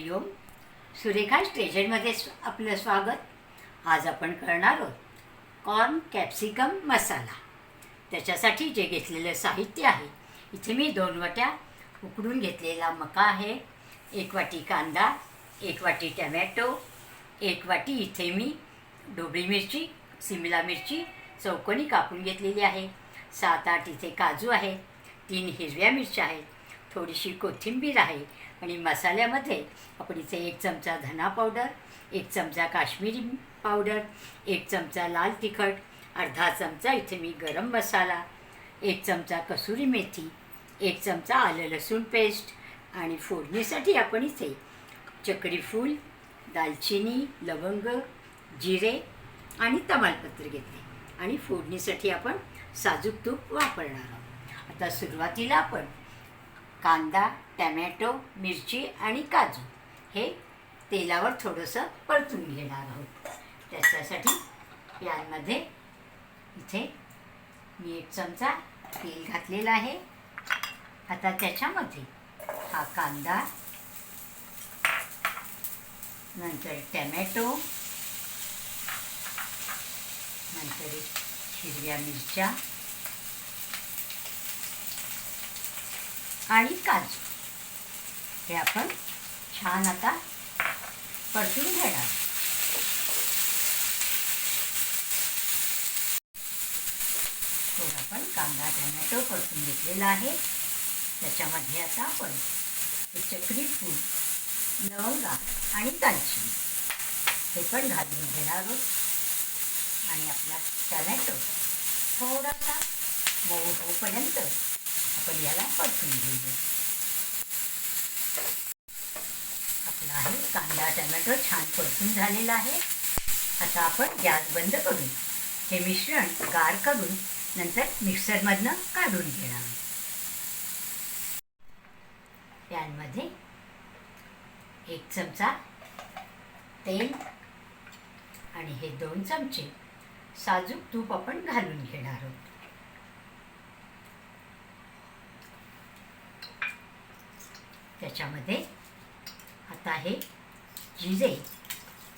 हरिओम. सुरेखा स्टेजरमध्ये आपलं स्वागत. आज आपण करणार आहोत कॉर्न कॅप्सिकम मसाला. त्याच्यासाठी जे घेतलेलं साहित्य आहे, इथे मी 2 वाट्या उकडून घेतलेला मका आहे, 1 वाटी कांदा, 1 वाटी टमॅटो, 1 वाटी इथे मी ढोबळी मिरची, सिमला मिरची चौकोनी कापून घेतलेली आहे, 7-8 इथे काजू आहे, 3 हिरव्या मिरच्या आहेत, थोडीशी कोथिंबीर आहे आणि मसाल्यामध्ये आपण इथे 1 चमचा धना पावडर, 1 चमचा काश्मीरी पावडर, 1 चमचा लाल तिखट, अर्धा चमचा इथे मी गरम मसाला, 1 चमचा कसुरी मेथी, 1 चमचा आलं लसूण पेस्ट आणि फोडणीसाठी आपण इथे चक्री फूल, दालचिनी, लवंग, जिरे आणि तमालपत्र घेतले आणि फोडणीसाठी आपण साजूक तूप वापरणार आहोत. आता सुरुवातीला आपण कांदा, टमॅटो, मिरची आणि काजू हे तेलावर थोडंसं परतून घेणार आहोत. त्याच्यासाठी पॅनमध्ये इथे मी 1 चमचा तेल घातलेला आहे. आता त्याच्यामध्ये हा कांदा, नंतर टमॅटो, नंतर हिरव्या मिरच्या आणि काजू हे आपण छान आता परतून घेणार. आपण कांदा टमॅटो परतून घेतलेला आहे. त्याच्यामध्ये आता आपण चक्री फूल, लवंगा आणि दालचिनी हे पण घालून घेणार आहोत आणि आपला टमॅटो थोडासा मऊ होईपर्यंत आपण याला परतून घेऊया. आपला आहे कांदा टमॅटो छान परतून झालेला आहे. आता आपण गॅस बंद करून हे मिश्रण गार करून नंतर मिक्सरमधनं काढून घेणार. पॅनमध्ये 1 चमचा तेल आणि हे 2 चमचे साजूक तूप आपण घालून घेणार आहोत. त्याच्यामध्ये आता हे जिरे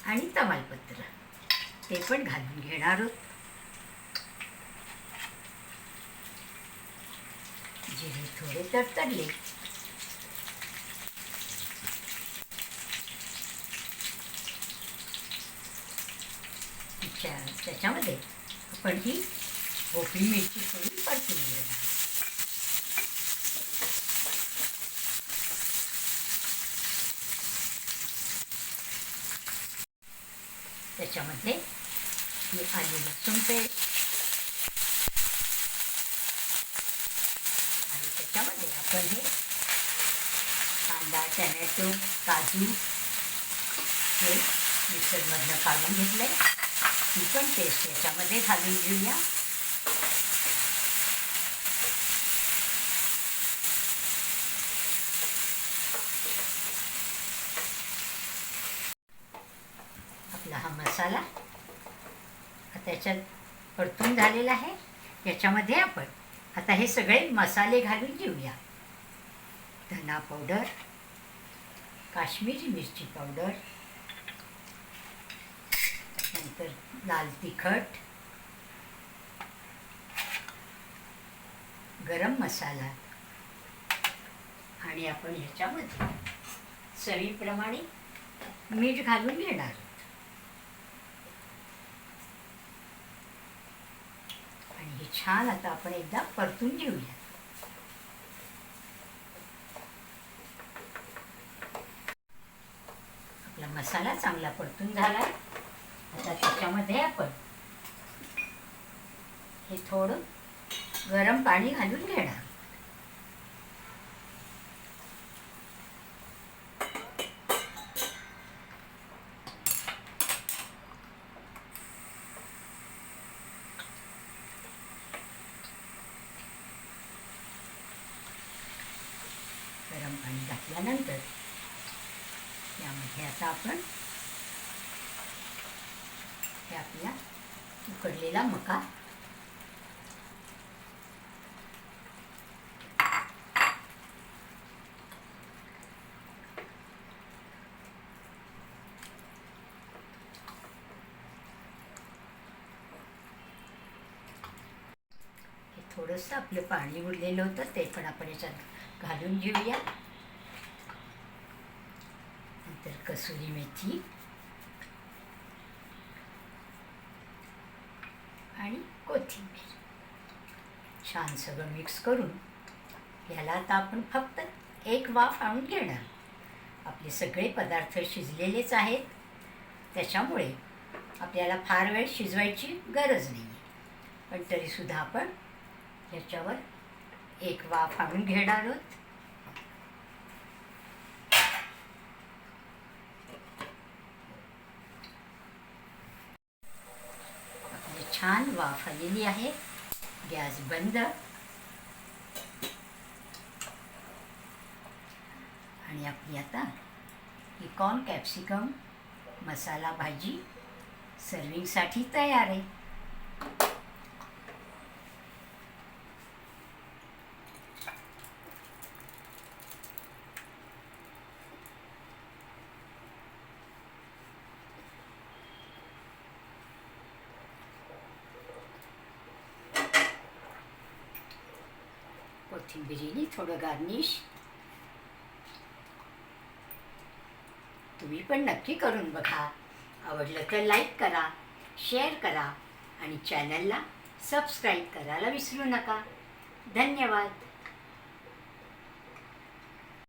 आणि तमालपत्र ते पण घालून घेणार आहोत. जिरे थोडे तडतडले त्याच्यामध्ये आपण ही ढोबळी मिरची थोडी परतून घेणार. त्याच्यामध्ये ही आलं लसूण पेस्ट आणि त्याच्यामध्ये आपण हे कांदा टमॅटो काजू हे मिक्सरमधनं काढून घेतलं आहे, ती पण पेस्ट याच्यामध्ये घालून घेऊया. आपला हा मसाला त्याच्यात परतून झालेला आहे. याच्यामध्ये आपण आता हे सगळे मसाले घालून घेऊया. धना पावडर, काश्मीरी मिरची पावडर, नंतर लाल तिखट, गरम मसाला आणि आपण ह्याच्यामध्ये चवीप्रमाणे मीठ घालून घेणार. आणि हे छान आता आपण एकदा परतून घेऊया. आपला मसाला चांगला परतून झाला. आता त्याच्यामध्ये आपण हे थोडं गरम पाणी घालून घेणार. गरम पाणी घातल्यानंतर यामध्ये आता आपण हे आपला उकडलेला मका थोडंसं आपलं पाणी उरलेलं होतं ते पण आपण याच्यात घालून घेऊया. नंतर कसुरी मेथी आणि कोथिंबीर छान सगळं मिक्स करून याला आता आपण फक्त एक वाफ आणून घेणार. आपले सगळे पदार्थ शिजलेलेच आहेत, त्याच्यामुळे आपल्याला फार वेळ शिजवायची गरज नाही आहे. पण तरीसुद्धा आपण ह्याच्यावर एक वाफ आणून घेणार आहोत. आपली छान वाफ आलेली आहे. गॅस बंद. आणि आपली आता ही कॉर्न कॅप्सिकम मसाला भाजी सर्विंगसाठी तयार आहे. कोथिंबिरीने थोडं गार्निश. तुम्ही पण नक्की करून बघा. आवडलं तर लाईक करा, शेअर करा आणि चॅनलला सबस्क्राईब करायला विसरू नका. धन्यवाद.